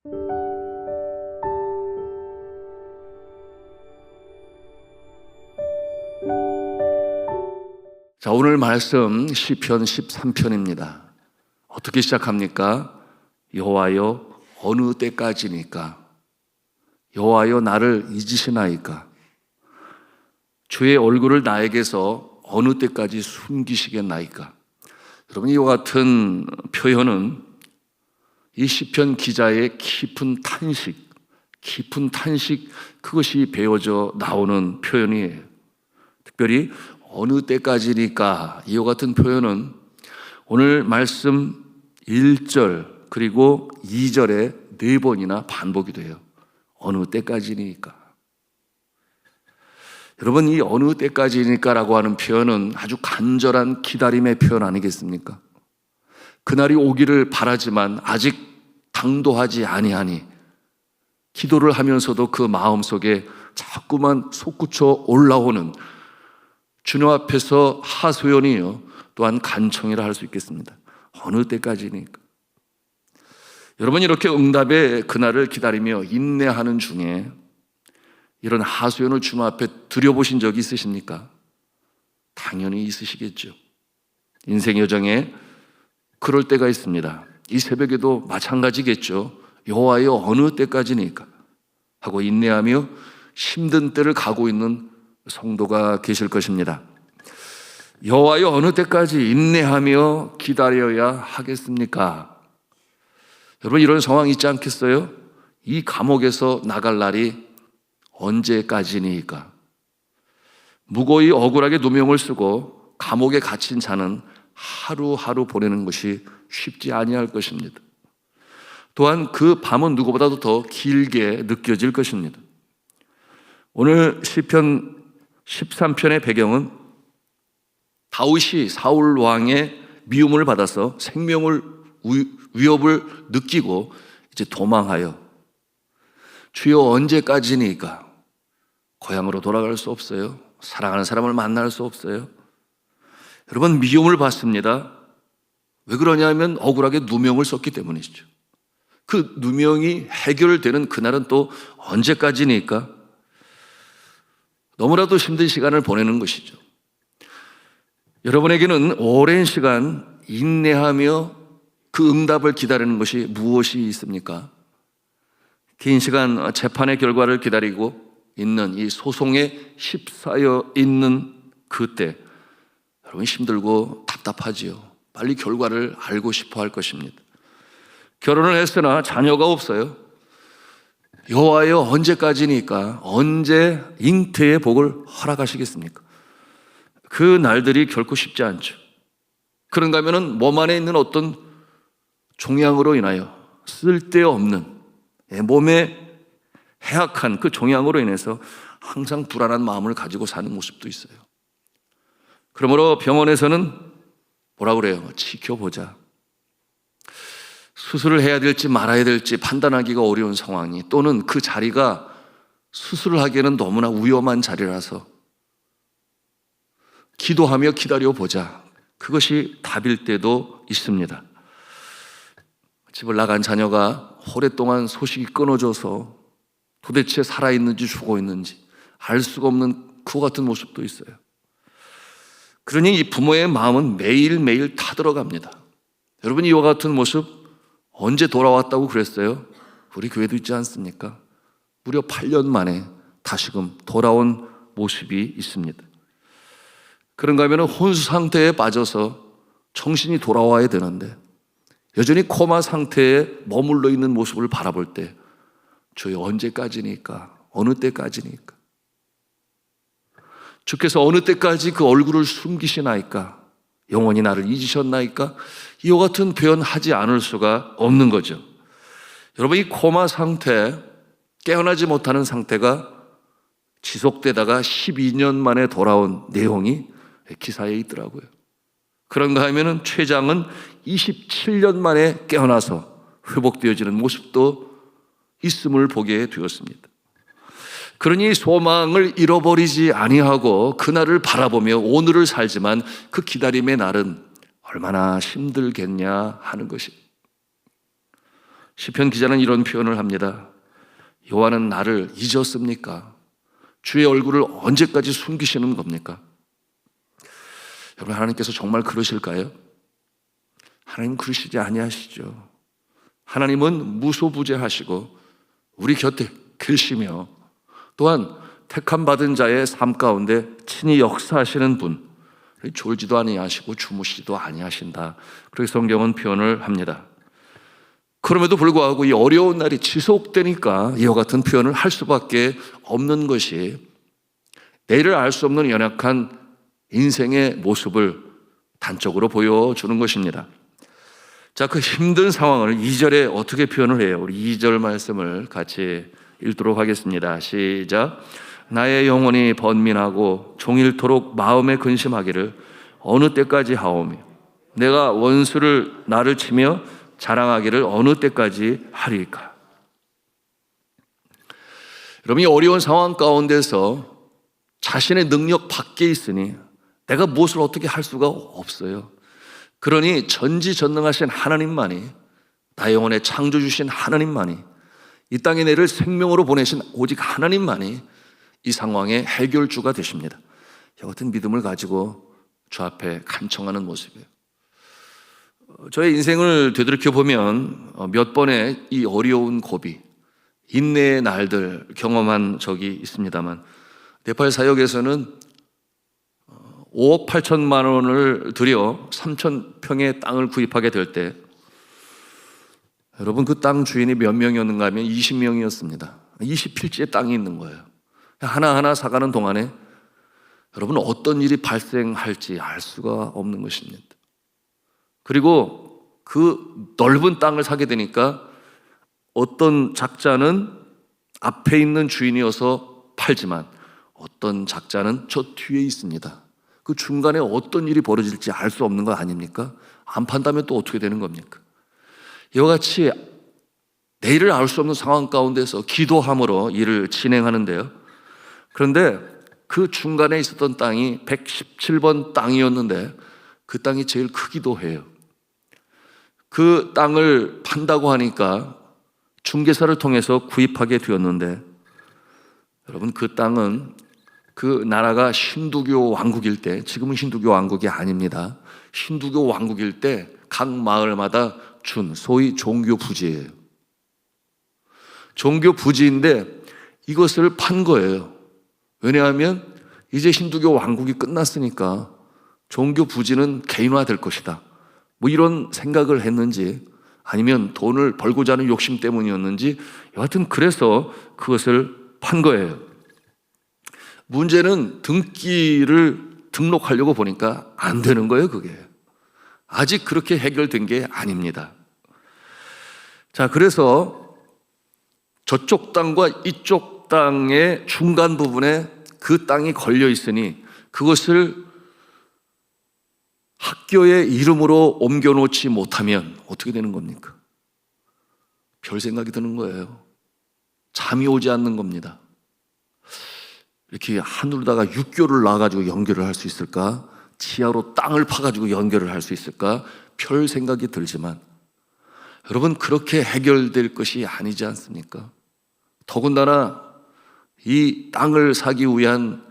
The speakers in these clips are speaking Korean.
자, 오늘 말씀 시편 13편입니다. 어떻게 시작합니까? 여호와여 어느 때까지니까? 여호와여 나를 잊으시나이까? 주의 얼굴을 나에게서 어느 때까지 숨기시겠나이까? 여러분, 이와 같은 표현은 이 시편 기자의 깊은 탄식, 그것이 배워져 나오는 표현이에요. 특별히 어느 때까지니까 이와 같은 표현은 오늘 말씀 1절 그리고 2절에 4번이나 반복이 돼요. 어느 때까지니까. 여러분, 이 어느 때까지니까라고 하는 표현은 아주 간절한 기다림의 표현 아니겠습니까? 그날이 오기를 바라지만 아직 당도하지 아니하니 기도를 하면서도 그 마음속에 자꾸만 솟구쳐 올라오는 주님 앞에서 하소연이요, 또한 간청이라 할 수 있겠습니다. 어느 때까지니까. 여러분, 이렇게 응답의 그날을 기다리며 인내하는 중에 이런 하소연을 주님 앞에 드려보신 적이 있으십니까? 당연히 있으시겠죠. 인생 여정에 그럴 때가 있습니다. 이 새벽에도 마찬가지겠죠. 여호와여 어느 때까지니까 하고 인내하며 힘든 때를 가고 있는 성도가 계실 것입니다. 여호와여 어느 때까지 인내하며 기다려야 하겠습니까? 여러분, 이런 상황 있지 않겠어요? 이 감옥에서 나갈 날이 언제까지니까? 무고히 억울하게 누명을 쓰고 감옥에 갇힌 자는 하루하루 보내는 것이 쉽지 아니할 것입니다. 또한 그 밤은 누구보다도 더 길게 느껴질 것입니다. 오늘 시편 13편의 배경은 다윗이 사울 왕의 미움을 받아서 생명을 위협을 느끼고 이제 도망하여 주여 언제까지니까? 고향으로 돌아갈 수 없어요. 사랑하는 사람을 만날 수 없어요. 여러분, 미움을 받습니다. 왜 그러냐면 억울하게 누명을 썼기 때문이죠. 그 누명이 해결되는 그날은 또 언제까지니까? 너무나도 힘든 시간을 보내는 것이죠. 여러분에게는 오랜 시간 인내하며 그 응답을 기다리는 것이 무엇이 있습니까? 긴 시간 재판의 결과를 기다리고 있는 이 소송에 휩싸여 있는 그때 여러분, 힘들고 답답하지요. 빨리 결과를 알고 싶어 할 것입니다. 결혼을 했으나 자녀가 없어요. 여호와여 언제까지니까? 언제 잉태의 복을 허락하시겠습니까? 그 날들이 결코 쉽지 않죠. 그런가 하면은 몸 안에 있는 어떤 종양으로 인하여 쓸데없는 몸에 해악한 그 종양으로 인해서 항상 불안한 마음을 가지고 사는 모습도 있어요. 그러므로 병원에서는 뭐라 그래요? 지켜보자. 수술을 해야 될지 말아야 될지 판단하기가 어려운 상황이, 또는 그 자리가 수술을 하기에는 너무나 위험한 자리라서 기도하며 기다려보자. 그것이 답일 때도 있습니다. 집을 나간 자녀가 오랫동안 소식이 끊어져서 도대체 살아있는지 죽어있는지 알 수가 없는 그와 같은 모습도 있어요. 그러니 이 부모의 마음은 매일매일 타들어갑니다. 여러분, 이와 같은 모습 언제 돌아왔다고 그랬어요? 우리 교회도 있지 않습니까? 무려 8년 만에 다시금 돌아온 모습이 있습니다. 그런가 하면 혼수 상태에 빠져서 정신이 돌아와야 되는데 여전히 코마 상태에 머물러 있는 모습을 바라볼 때 주여 언제까지니까? 어느 때까지니까? 주께서 어느 때까지 그 얼굴을 숨기시나이까? 영원히 나를 잊으셨나이까? 이와 같은 표현하지 않을 수가 없는 거죠. 여러분, 이 코마 상태, 깨어나지 못하는 상태가 지속되다가 12년 만에 돌아온 내용이 기사에 있더라고요. 그런가 하면은 최장은 27년 만에 깨어나서 회복되어지는 모습도 있음을 보게 되었습니다. 그러니 소망을 잃어버리지 아니하고 그날을 바라보며 오늘을 살지만 그 기다림의 날은 얼마나 힘들겠냐 하는 것이. 시편 기자는 이런 표현을 합니다. 여호와는 나를 잊었습니까? 주의 얼굴을 언제까지 숨기시는 겁니까? 여러분, 하나님께서 정말 그러실까요? 하나님 그러시지 아니하시죠. 하나님은 무소부재하시고 우리 곁에 계시며 또한 택함 받은 자의 삶 가운데 친히 역사하시는 분, 졸지도 아니하시고 주무시지도 아니하신다. 그렇게 성경은 표현을 합니다. 그럼에도 불구하고 이 어려운 날이 지속되니까 이와 같은 표현을 할 수밖에 없는 것이 내일을 알 수 없는 연약한 인생의 모습을 단적으로 보여주는 것입니다. 자, 그 힘든 상황을 2절에 어떻게 표현을 해요? 우리 2절 말씀을 같이 읽도록 하겠습니다. 시작. 나의 영혼이 번민하고 종일토록 마음에 근심하기를 어느 때까지 하오며 내가 원수를 나를 치며 자랑하기를 어느 때까지 하리까. 여러분, 이 어려운 상황 가운데서 자신의 능력 밖에 있으니 내가 무엇을 어떻게 할 수가 없어요. 그러니 전지전능하신 하나님만이, 나의 영혼에 창조주신 하나님만이, 이 땅에 내를 생명으로 보내신 오직 하나님만이 이 상황의 해결주가 되십니다. 이 같은 믿음을 가지고 주 앞에 간청하는 모습이에요. 저의 인생을 되돌이켜보면 몇 번의 이 어려운 고비, 인내의 날들 경험한 적이 있습니다만, 네팔 사역에서는 5억 8천만 원을 들여 3,000평의 땅을 구입하게 될 때, 여러분, 그 땅 주인이 몇 명이었는가 하면 20명이었습니다. 20필지의 땅이 있는 거예요. 하나하나 사가는 동안에 여러분, 어떤 일이 발생할지 알 수가 없는 것입니다. 그리고 그 넓은 땅을 사게 되니까 어떤 작자는 앞에 있는 주인이어서 팔지만 어떤 작자는 저 뒤에 있습니다. 그 중간에 어떤 일이 벌어질지 알 수 없는 거 아닙니까? 안 판다면 또 어떻게 되는 겁니까? 이와 같이 내일을 알 수 없는 상황 가운데서 기도함으로 일을 진행하는데요. 그런데 그 중간에 있었던 땅이 117번 땅이었는데 그 땅이 제일 크기도 해요. 그 땅을 판다고 하니까 중개사를 통해서 구입하게 되었는데, 여러분, 그 땅은 그 나라가 힌두교 왕국일 때, 지금은 힌두교 왕국이 아닙니다. 힌두교 왕국일 때 각 마을마다 준 소위 종교 부지예요. 종교 부지인데 이것을 판 거예요. 왜냐하면 이제 힌두교 왕국이 끝났으니까 종교 부지는 개인화될 것이다. 뭐 이런 생각을 했는지 아니면 돈을 벌고자 하는 욕심 때문이었는지 여하튼 그래서 그것을 판 거예요. 문제는 등록하려고 보니까 안 되는 거예요, 그게. 아직 그렇게 해결된 게 아닙니다. 자, 그래서 저쪽 땅과 이쪽 땅의 중간 부분에 그 땅이 걸려 있으니 그것을 학교의 이름으로 옮겨놓지 못하면 어떻게 되는 겁니까? 별 생각이 드는 거예요. 잠이 오지 않는 겁니다. 이렇게 하늘로다가 육교를 놔가지고 연결을 할 수 있을까? 지하로 땅을 파가지고 연결을 할 수 있을까? 별 생각이 들지만 여러분, 그렇게 해결될 것이 아니지 않습니까? 더군다나 이 땅을 사기 위한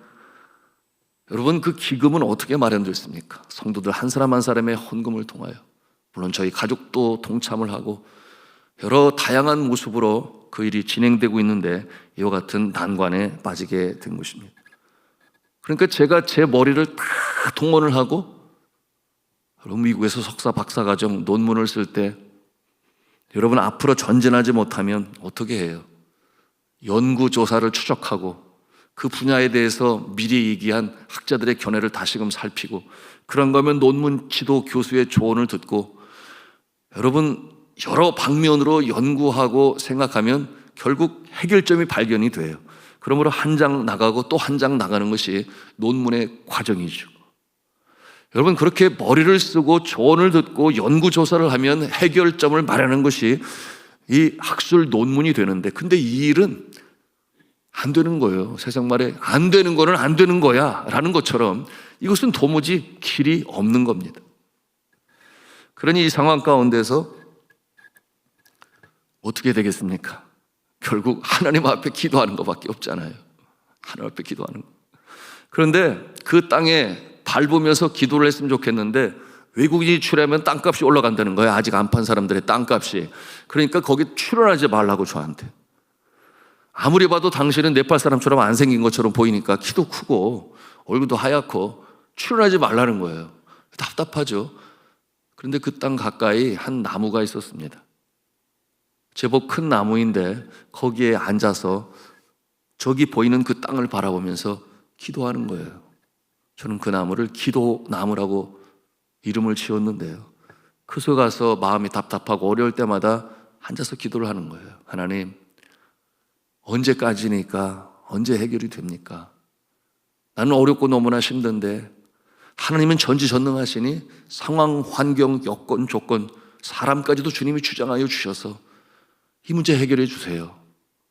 여러분, 그 기금은 어떻게 마련됐습니까? 성도들 한 사람 한 사람의 헌금을 통하여, 물론 저희 가족도 동참을 하고 여러 다양한 모습으로 그 일이 진행되고 있는데 이와 같은 난관에 빠지게 된 것입니다. 그러니까 제가 제 머리를 다 동원을 하고 여러분, 미국에서 석사 박사과정 논문을 쓸 때 여러분, 앞으로 전진하지 못하면 어떻게 해요? 연구조사를 추적하고 그 분야에 대해서 미리 얘기한 학자들의 견해를 다시금 살피고, 그런 거면 논문 지도 교수의 조언을 듣고 여러분, 여러 방면으로 연구하고 생각하면 결국 해결점이 발견이 돼요. 그러므로 한 장 나가고 또 한 장 나가는 것이 논문의 과정이죠. 여러분, 그렇게 머리를 쓰고 조언을 듣고 연구조사를 하면 해결점을 마련하는 것이 이 학술 논문이 되는데, 근데 이 일은 안 되는 거예요. 세상 말에 안 되는 거는 안 되는 거야 라는 것처럼 이것은 도무지 길이 없는 겁니다. 그러니 이 상황 가운데서 어떻게 되겠습니까? 결국 하나님 앞에 기도하는 것밖에 없잖아요. 하나님 앞에 기도하는 거. 그런데 그 땅에 밟으면서 기도를 했으면 좋겠는데 외국인이 출하면 땅값이 올라간다는 거예요. 아직 안 판 사람들의 땅값이. 그러니까 거기 출연하지 말라고 저한테. 아무리 봐도 당신은 네팔 사람처럼 안 생긴 것처럼 보이니까 키도 크고 얼굴도 하얗고 출연하지 말라는 거예요. 답답하죠. 그런데 그 땅 가까이 한 나무가 있었습니다. 제법 큰 나무인데 거기에 앉아서 저기 보이는 그 땅을 바라보면서 기도하는 거예요. 저는 그 나무를 기도나무라고 이름을 지었는데요. 그 속에 가서 마음이 답답하고 어려울 때마다 앉아서 기도를 하는 거예요. 하나님, 언제까지니까 언제 해결이 됩니까? 나는 어렵고 너무나 힘든데 하나님은 전지전능하시니 상황, 환경, 여건, 조건, 사람까지도 주님이 주장하여 주셔서 이 문제 해결해 주세요.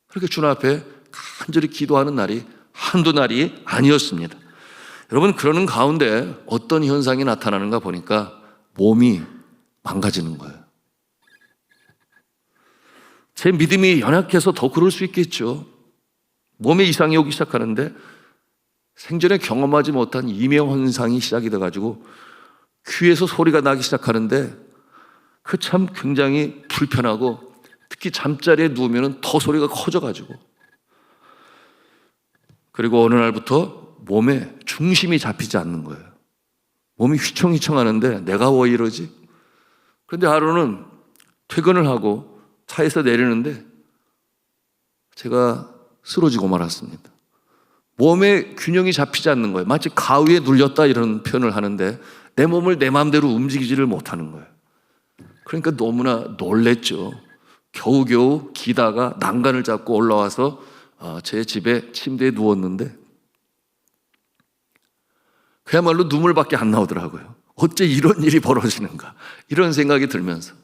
그렇게 주님 앞에 간절히 기도하는 날이 한두 날이 아니었습니다. 여러분, 그러는 가운데 어떤 현상이 나타나는가 보니까 몸이 망가지는 거예요. 제 믿음이 연약해서 더 그럴 수 있겠죠. 몸에 이상이 오기 시작하는데 생전에 경험하지 못한 이명현상이 시작이 돼가지고 귀에서 소리가 나기 시작하는데 그 참 굉장히 불편하고 특히 잠자리에 누우면 더 소리가 커져가지고 그리고 어느 날부터 몸에 중심이 잡히지 않는 거예요. 몸이 휘청휘청 하는데 내가 왜 이러지? 그런데 하루는 퇴근을 하고 차에서 내리는데 제가 쓰러지고 말았습니다. 몸에 균형이 잡히지 않는 거예요. 마치 가위에 눌렸다 이런 표현을 하는데 내 몸을 내 마음대로 움직이지를 못하는 거예요. 그러니까 너무나 놀랬죠. 겨우겨우 기다가 난간을 잡고 올라와서 제 집에 침대에 누웠는데 그야말로 눈물밖에 안 나오더라고요. 어째 이런 일이 벌어지는가 이런 생각이 들면서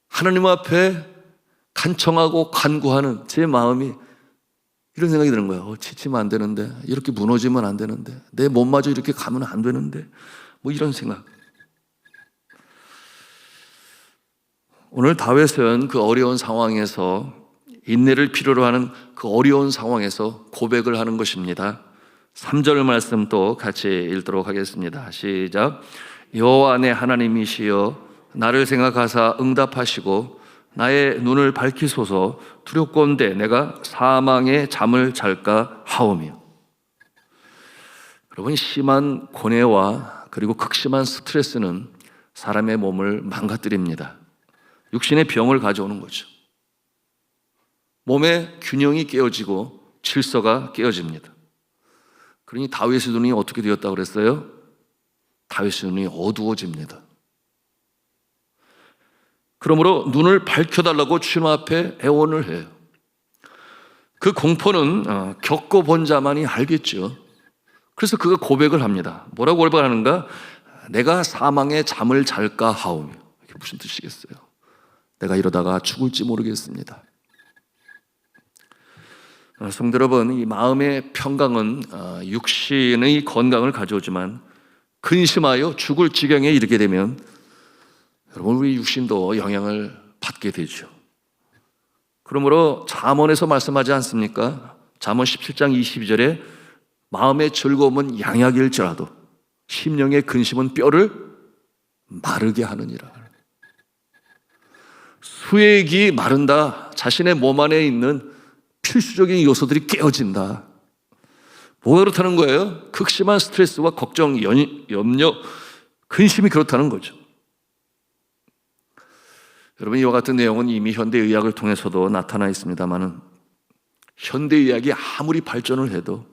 하나님 앞에 간청하고 간구하는 제 마음이 이런 생각이 드는 거예요. 지치면 안 되는데, 이렇게 무너지면 안 되는데, 내 몸마저 이렇게 가면 안 되는데, 뭐 이런 생각. 오늘 다윗은 그 어려운 상황에서 인내를 필요로 하는 그 어려운 상황에서 고백을 하는 것입니다. 3절 말씀 또 같이 읽도록 하겠습니다. 시작. 여호와 내 하나님이시여 나를 생각하사 응답하시고 나의 눈을 밝히소서. 두렵건대 내가 사망의 잠을 잘까 하오며. 여러분, 심한 고뇌와 그리고 극심한 스트레스는 사람의 몸을 망가뜨립니다. 육신의 병을 가져오는 거죠. 몸의 균형이 깨어지고 질서가 깨어집니다. 그러니 다윗의 눈이 어떻게 되었다고 그랬어요? 다윗의 눈이 어두워집니다. 그러므로 눈을 밝혀달라고 주님 앞에 애원을 해요. 그 공포는 겪어본 자만이 알겠죠. 그래서 그가 고백을 합니다. 뭐라고 고백하는가? 내가 사망의 잠을 잘까 하오며. 이게 무슨 뜻이겠어요? 내가 이러다가 죽을지 모르겠습니다. 성도 여러분, 이 마음의 평강은 육신의 건강을 가져오지만 근심하여 죽을 지경에 이르게 되면 여러분, 우리 육신도 영향을 받게 되죠. 그러므로 잠언에서 말씀하지 않습니까? 잠언 17장 22절에 마음의 즐거움은 양약일지라도 심령의 근심은 뼈를 마르게 하느니라. 수액이 마른다. 자신의 몸 안에 있는 필수적인 요소들이 깨어진다. 뭐가 그렇다는 거예요? 극심한 스트레스와 걱정, 염려, 근심이 그렇다는 거죠. 여러분, 이와 같은 내용은 이미 현대의학을 통해서도 나타나 있습니다만은 현대의학이 아무리 발전을 해도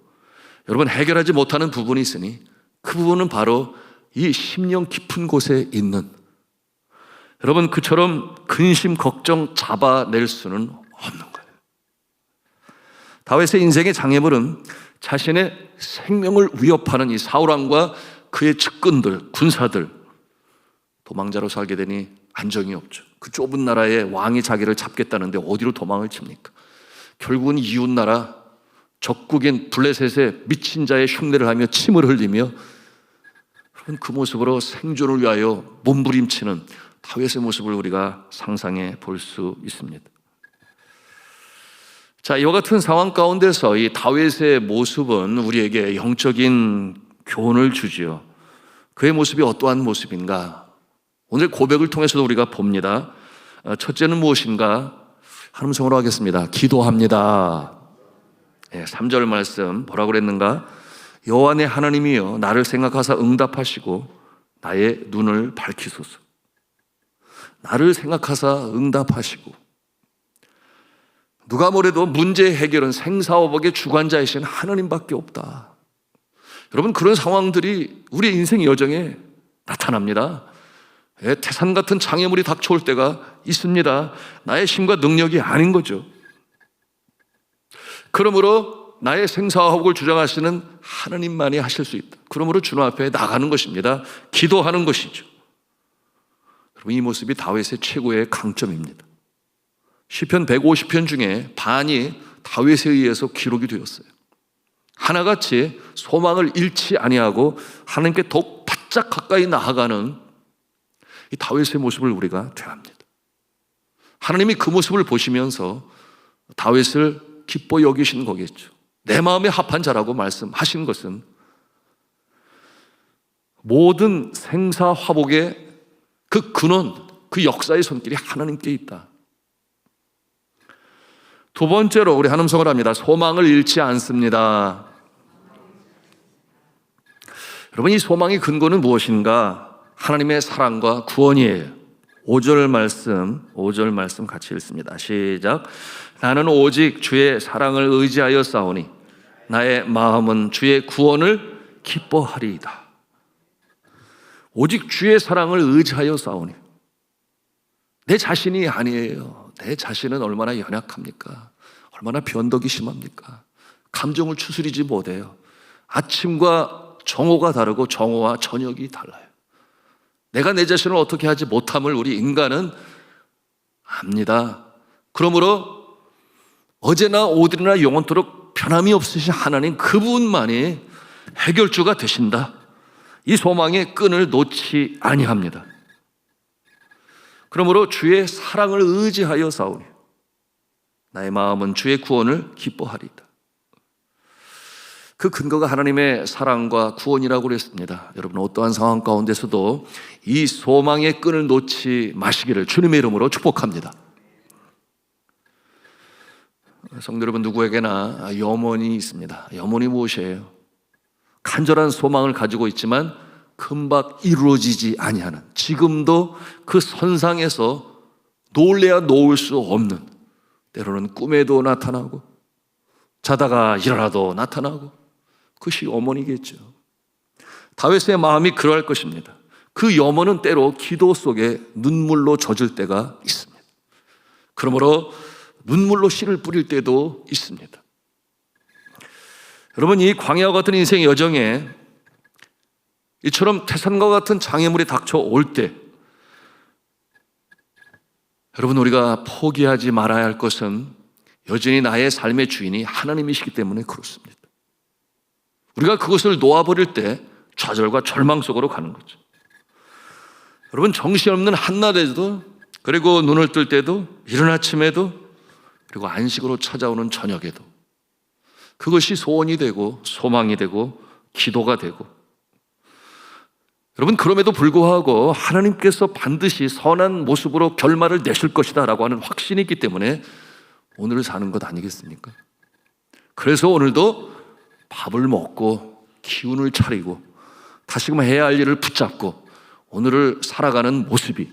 여러분 해결하지 못하는 부분이 있으니 그 부분은 바로 이 심령 깊은 곳에 있는 여러분 그처럼 근심, 걱정 잡아낼 수는 없는 거예요. 다윗의 인생의 장애물은 자신의 생명을 위협하는 이 사울왕과 그의 측근들, 군사들 도망자로 살게 되니 안정이 없죠. 그 좁은 나라에 왕이 자기를 잡겠다는데 어디로 도망을 칩니까? 결국은 이웃나라 적국인 블레셋의 미친 자의 흉내를 하며 침을 흘리며 그 모습으로 생존을 위하여 몸부림치는 다윗의 모습을 우리가 상상해 볼 수 있습니다. 자, 이와 같은 상황 가운데서 이 다윗의 모습은 우리에게 영적인 교훈을 주지요. 그의 모습이 어떠한 모습인가? 오늘 고백을 통해서도 우리가 봅니다. 첫째는 무엇인가? 하나님 성으로 하겠습니다. 기도합니다. 3절 말씀 뭐라고 그랬는가? 여호와 내 하나님이여 나를 생각하사 응답하시고 나의 눈을 밝히소서. 나를 생각하사 응답하시고, 누가 뭐래도 문제 해결은 생사화복의 주관자이신 하나님밖에 없다. 여러분, 그런 상황들이 우리 인생 여정에 나타납니다. 태산 같은 장애물이 닥쳐올 때가 있습니다. 나의 힘과 능력이 아닌 거죠. 그러므로 나의 생사화복을 주장하시는 하나님만이 하실 수 있다. 그러므로 주님 앞에 나가는 것입니다. 기도하는 것이죠. 여러분, 이 모습이 다윗의 최고의 강점입니다. 시편 150편 중에 반이 다윗에 의해서 기록이 되었어요. 하나같이 소망을 잃지 아니하고 하나님께 더욱 바짝 가까이 나아가는 이 다윗의 모습을 우리가 대합니다. 하나님이 그 모습을 보시면서 다윗을 기뻐 여기신 거겠죠. 내 마음에 합한 자라고 말씀하신 것은 모든 생사화복의 그 근원, 그 역사의 손길이 하나님께 있다. 두 번째로 우리 한음성을 합니다. 소망을 잃지 않습니다. 여러분, 이 소망의 근거는 무엇인가? 하나님의 사랑과 구원이에요. 5절 말씀 같이 읽습니다. 시작. 나는 오직 주의 사랑을 의지하여 싸우니 나의 마음은 주의 구원을 기뻐하리이다. 오직 주의 사랑을 의지하여 싸우니, 내 자신이 아니에요. 내 자신은 얼마나 연약합니까? 얼마나 변덕이 심합니까? 감정을 추스리지 못해요. 아침과 정오가 다르고 정오와 저녁이 달라요. 내가 내 자신을 어떻게 하지 못함을 우리 인간은 압니다. 그러므로 어제나 오늘이나 영원토록 변함이 없으신 하나님, 그분만이 해결주가 되신다. 이 소망의 끈을 놓지 아니합니다. 그러므로 주의 사랑을 의지하여 싸우니 나의 마음은 주의 구원을 기뻐하리이다. 그 근거가 하나님의 사랑과 구원이라고 그랬습니다. 여러분, 어떠한 상황 가운데서도 이 소망의 끈을 놓지 마시기를 주님의 이름으로 축복합니다. 성도 여러분, 누구에게나 염원이 있습니다. 염원이 무엇이에요? 간절한 소망을 가지고 있지만 금방 이루어지지 아니하는, 지금도 그 선상에서 놓을래야 놓을 수 없는, 때로는 꿈에도 나타나고 자다가 일어나도 나타나고, 그것이 염원이겠죠. 다윗의 마음이 그러할 것입니다. 그 염원은 때로 기도 속에 눈물로 젖을 때가 있습니다. 그러므로 눈물로 씨를 뿌릴 때도 있습니다. 여러분, 이 광야와 같은 인생의 여정에 이처럼 태산과 같은 장애물이 닥쳐올 때, 여러분, 우리가 포기하지 말아야 할 것은 여전히 나의 삶의 주인이 하나님이시기 때문에 그렇습니다. 우리가 그것을 놓아버릴 때 좌절과 절망 속으로 가는 거죠. 여러분, 정신없는 한낮에도, 그리고 눈을 뜰 때도, 이른 아침에도, 그리고 안식으로 찾아오는 저녁에도 그것이 소원이 되고 소망이 되고 기도가 되고, 여러분, 그럼에도 불구하고 하나님께서 반드시 선한 모습으로 결말을 내실 것이다 라고 하는 확신이 있기 때문에 오늘을 사는 것 아니겠습니까? 그래서 오늘도 밥을 먹고 기운을 차리고 다시금 해야 할 일을 붙잡고 오늘을 살아가는 모습이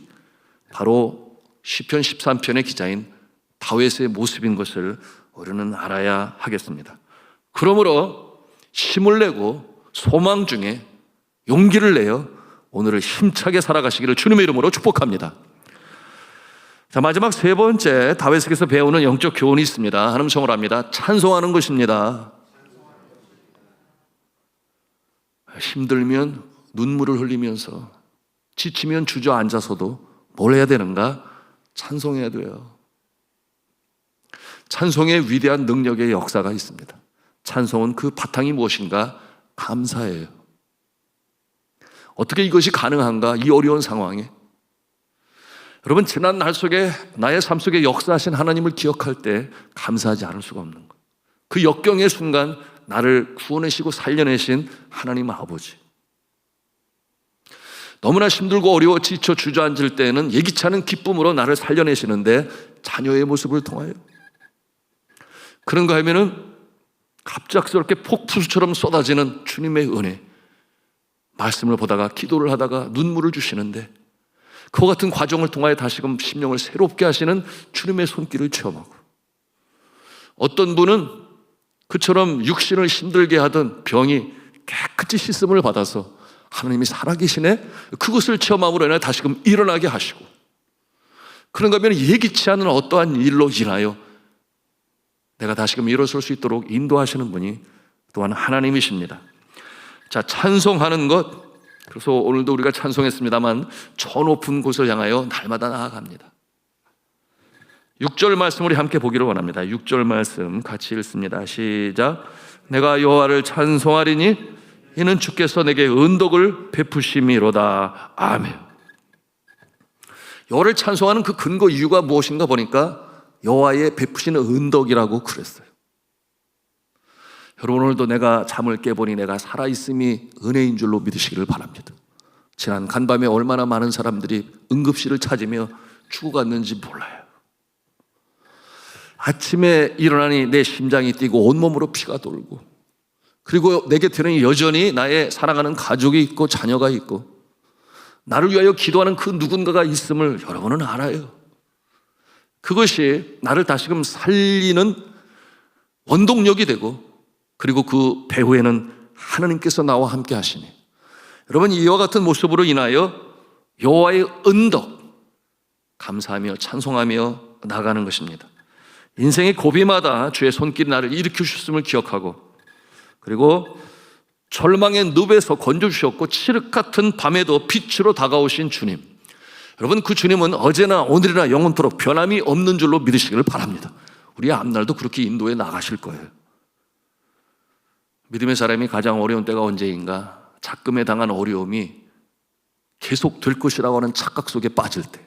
바로 시편 13편의 기자인 다윗의 모습인 것을 우리는 알아야 하겠습니다. 그러므로 힘을 내고 소망 중에 용기를 내어 오늘을 힘차게 살아가시기를 주님의 이름으로 축복합니다. 자, 마지막 세 번째 다윗에게서 배우는 영적 교훈이 있습니다. 하나님 성을 합니다. 찬송하는 것입니다. 힘들면 눈물을 흘리면서, 지치면 주저앉아서도 뭘 해야 되는가? 찬송해야 돼요. 찬송의 위대한 능력의 역사가 있습니다. 찬송은 그 바탕이 무엇인가? 감사예요. 어떻게 이것이 가능한가? 이 어려운 상황에 여러분, 지난 날 속에 나의 삶 속에 역사하신 하나님을 기억할 때 감사하지 않을 수가 없는 거예요. 그 역경의 순간 나를 구원하시고 살려내신 하나님 아버지, 너무나 힘들고 어려워 지쳐 주저앉을 때에는 예기치 않은 기쁨으로 나를 살려내시는데 자녀의 모습을 통하여, 그런가 하면은 갑작스럽게 폭풍수처럼 쏟아지는 주님의 은혜, 말씀을 보다가 기도를 하다가 눈물을 주시는데 그와 같은 과정을 통하여 다시금 심령을 새롭게 하시는 주님의 손길을 체험하고, 어떤 분은 그처럼 육신을 힘들게 하던 병이 깨끗이 씻음을 받아서 하나님이 살아계시네, 그것을 체험함으로 인해 다시금 일어나게 하시고, 그런가 하면 예기치 않은 어떠한 일로 인하여 내가 다시금 일어설 수 있도록 인도하시는 분이 또한 하나님이십니다. 자, 찬송하는 것, 그래서 오늘도 우리가 찬송했습니다만 저 높은 곳을 향하여 날마다 나아갑니다. 6절 말씀 우리 함께 보기를 원합니다. 6절 말씀 같이 읽습니다. 시작. 내가 여호와를 찬송하리니 이는 주께서 내게 은덕을 베푸심이로다. 아멘. 여호와를 찬송하는 그 근거 이유가 무엇인가 보니까 여호와의 베푸시는 은덕이라고 그랬어요. 여러분, 오늘도 내가 잠을 깨보니 내가 살아있음이 은혜인 줄로 믿으시기를 바랍니다. 지난 간밤에 얼마나 많은 사람들이 응급실을 찾으며 죽어갔는지 몰라요. 아침에 일어나니 내 심장이 뛰고 온몸으로 피가 돌고, 그리고 내 곁에는 여전히 나의 사랑하는 가족이 있고 자녀가 있고 나를 위하여 기도하는 그 누군가가 있음을 여러분은 알아요. 그것이 나를 다시금 살리는 원동력이 되고, 그리고 그 배후에는 하나님께서 나와 함께 하시니, 여러분, 이와 같은 모습으로 인하여 여호와의 은덕 감사하며 찬송하며 나가는 것입니다. 인생의 고비마다 주의 손길이 나를 일으켜 주셨음을 기억하고, 그리고 절망의 늪에서 건져주셨고 칠흑 같은 밤에도 빛으로 다가오신 주님, 여러분, 그 주님은 어제나 오늘이나 영원토록 변함이 없는 줄로 믿으시기를 바랍니다. 우리 앞날도 그렇게 인도해 나가실 거예요. 믿음의 사람이 가장 어려운 때가 언제인가? 작금에 당한 어려움이 계속 될 것이라고 하는 착각 속에 빠질 때.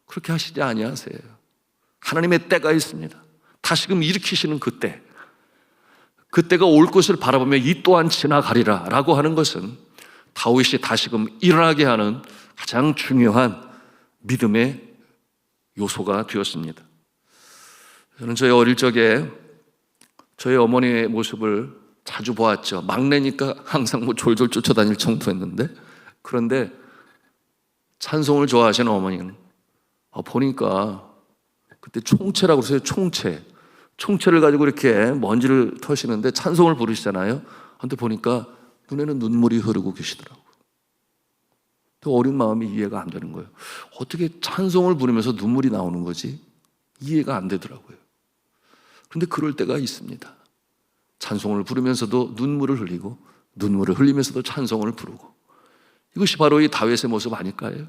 그렇게 하시지 아니하세요. 하나님의 때가 있습니다. 다시금 일으키시는 그때, 그때가 올 것을 바라보며 이 또한 지나가리라 라고 하는 것은 다윗이 다시금 일어나게 하는 가장 중요한 믿음의 요소가 되었습니다. 저는 저희 어릴 적에 저희 어머니의 모습을 자주 보았죠. 막내니까 항상 졸졸 쫓아다닐 정도였는데, 그런데 찬송을 좋아하시는 어머니는 보니까 그때 총채라고 그러세요. 총채를 가지고 이렇게 먼지를 터시는데 찬송을 부르시잖아요. 근데 보니까 눈에는 눈물이 흐르고 계시더라고요. 또 어린 마음이 이해가 안 되는 거예요. 어떻게 찬송을 부르면서 눈물이 나오는 거지? 이해가 안 되더라고요. 그런데 그럴 때가 있습니다. 찬송을 부르면서도 눈물을 흘리고, 눈물을 흘리면서도 찬송을 부르고, 이것이 바로 이 다윗의 모습 아닐까요?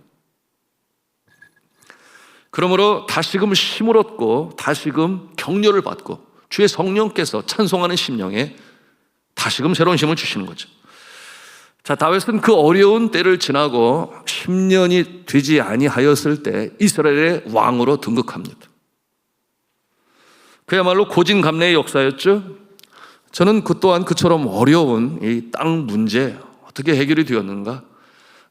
그러므로 다시금 힘을 얻고 다시금 격려를 받고 주의 성령께서 찬송하는 심령에 다시금 새로운 힘을 주시는 거죠. 자, 다윗은 그 어려운 때를 지나고 10년이 되지 아니하였을 때 이스라엘의 왕으로 등극합니다. 그야말로 고진감래의 역사였죠. 저는 그 또한 그처럼 어려운 이 땅 문제 어떻게 해결이 되었는가?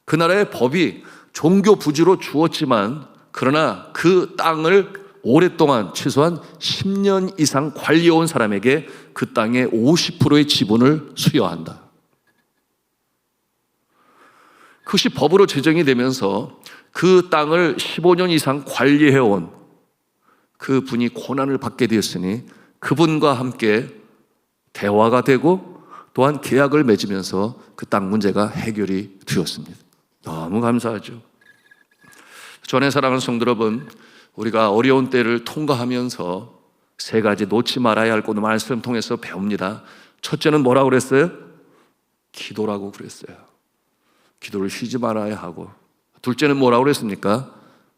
그 나라의 법이 종교 부지로 주었지만, 그러나 그 땅을 오랫동안 최소한 10년 이상 관리해온 사람에게 그 땅의 50%의 지분을 수여한다. 그것이 법으로 제정이 되면서 그 땅을 15년 이상 관리해온 그 분이 고난을 받게 되었으니 그분과 함께 대화가 되고 또한 계약을 맺으면서 그 땅 문제가 해결이 되었습니다. 너무 감사하죠. 전에 사랑하는 성도 여러분, 우리가 어려운 때를 통과하면서 세 가지 놓지 말아야 할 것을 말씀 통해서 배웁니다. 첫째는 뭐라고 그랬어요? 기도라고 그랬어요. 기도를 쉬지 말아야 하고, 둘째는 뭐라고 그랬습니까?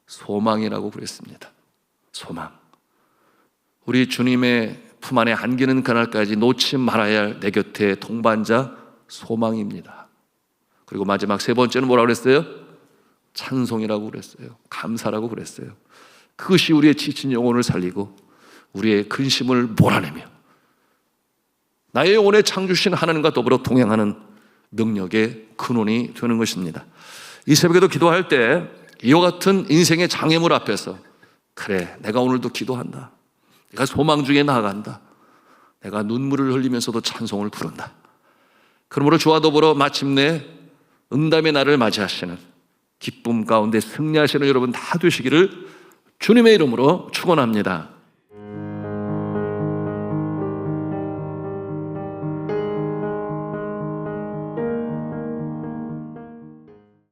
소망이라고 그랬습니다. 소망. 우리 주님의 품 안에 안기는 그날까지 놓지 말아야 할 내 곁에 동반자 소망입니다. 그리고 마지막 세 번째는 뭐라고 그랬어요? 찬송이라고 그랬어요. 감사라고 그랬어요. 그것이 우리의 지친 영혼을 살리고 우리의 근심을 몰아내며 나의 영혼에 창조신 하나님과 더불어 동행하는 능력의 근원이 되는 것입니다. 이 새벽에도 기도할 때 이와 같은 인생의 장애물 앞에서 그래, 내가 오늘도 기도한다. 내가 소망 중에 나아간다. 내가 눈물을 흘리면서도 찬송을 부른다. 그러므로 주와 더불어 마침내 응답의 날을 맞이하시는 기쁨 가운데 승리하시는 여러분 다 되시기를 주님의 이름으로 축원합니다.